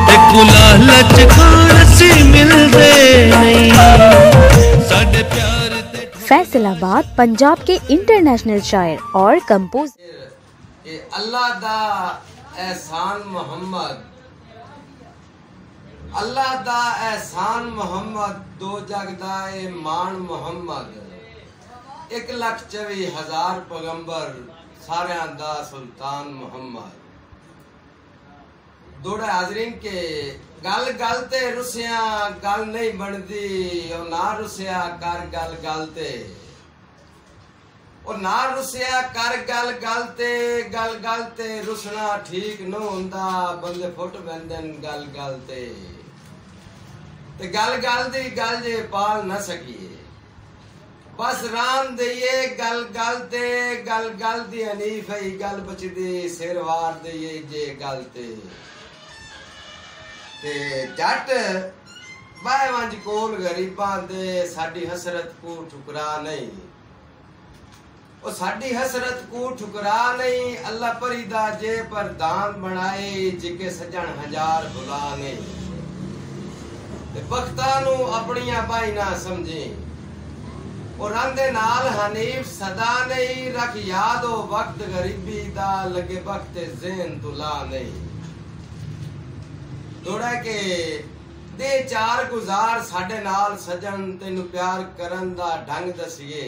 देखो लालच खारसी मिलदे नहीं साडे प्यार दे। फैसलाबाद पंजाब के इंटरनेशनल शायर और कंपोजर अल्लाह दा एहसान मोहम्मद, अल्लाह दा एहसान मोहम्मद, दो जग दा ए मान मोहम्मद, 1,24,000 पैगंबर सारियां दा सुल्तान मोहम्मद। दोड़े हाजरीन के गल गल ते रुसिया गल नहीं बनदी, और ना रुसिया कर गल गल ते, और ना रुसिया कर गल गल ते रुसना ठीक न हुंदा, बंदे फुट बैंदन गल गल ते गल गल दी गल जे पाल न सकिए, बस राम दइए गल गल दी हनीफ है गल बचदी, सिरवार दइए जे गल ते जट बाय वंज कोल गरीबां दे साडी हसरत को ठुकरा नहीं, और साडी हसरत को ठुकरा नहीं। अल्लाह परीदा जे पर दान बनाए, जिके सजन हजार भुला नहीं, बख्तां नू अपनियां बाई ना समझे, और रंदे नाल हनीफ सदा नहीं, रख याद हो वक्त गरीबी दा, लगे वक्त ज़हन तुला नहीं। दोड़ा के दे चार गुजार साडे नाल सजन, तेनू प्यार करन दा ढंग दसिए,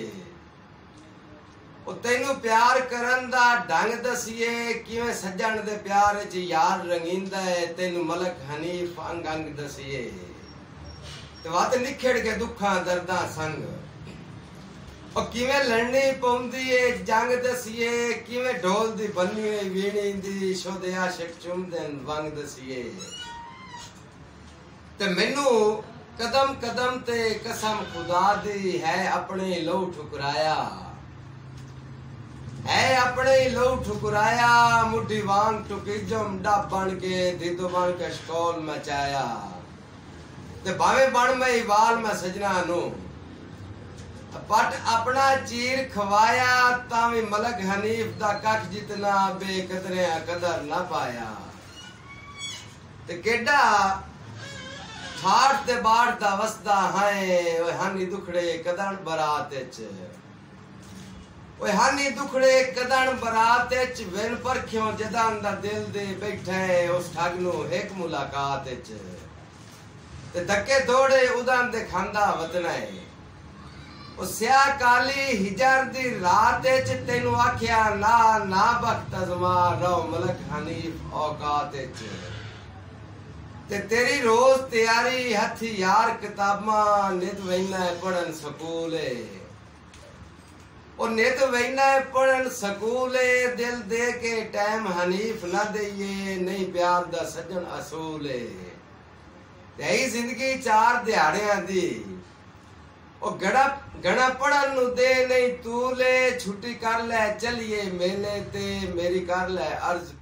तेनू प्यार करन दा ढंग दसिए, किवें सजन दे प्यार च यार रंगींदा है, तेनू मलक हनीफ अंग अंग दसिए, ते वत निखड़ के दुखा दर्दा संग, और किवें लड़नी पौंदी है जंग दसिए, किवें ढोल दी बन्नी हुई वीणी दी शोदे आशिक चुमदन वंग दसिए। ते मैनू कदम कदम ते कसम खुदा दी है अपने लहू ठुकराया, है अपने लहू ठुकराया, मुट्ठी वांग टुकीजम डब बन के दीदो बन के शकोल मचाया, ते भावे बन में वाल में सजना नू पट अपना चीर खवाया, तावी मलक हनीफ दा कख जितना बेकदरे कदर ना पाया, ते केडा ठाठ ते बाढ़ दा वसदा है, ओए हानी दुखड़े कदन बरात च, ओए हानी दुखड़े कदन बरात च, वेन परखियों जदां दा दिल दे बैठे उस ठग नू एक मुलाकात च, ते धक्के दौड़े उदन दे खांदा वतना है, ओ स्या काली हिजर दी रात च, तेनू आख्या ना ना बख्त अज़मा रहो मलक हनीफ औकात च, ते तेरी रोज तैयारी हथी यार किताबा, नित वहीना पढ़न स्कूल, और नित वहीना पढ़न स्कूल, दिल दे के टाइम हनीफ ना दइए, नहीं प्यार दा सजन असूल, यही जिंदगी चार दिहाड़ियां दी, और गड़ा पढ़न नु दे नहीं तूले, छुट्टी कर ले चलिए मेले ते, मेरी कर ले अर्ज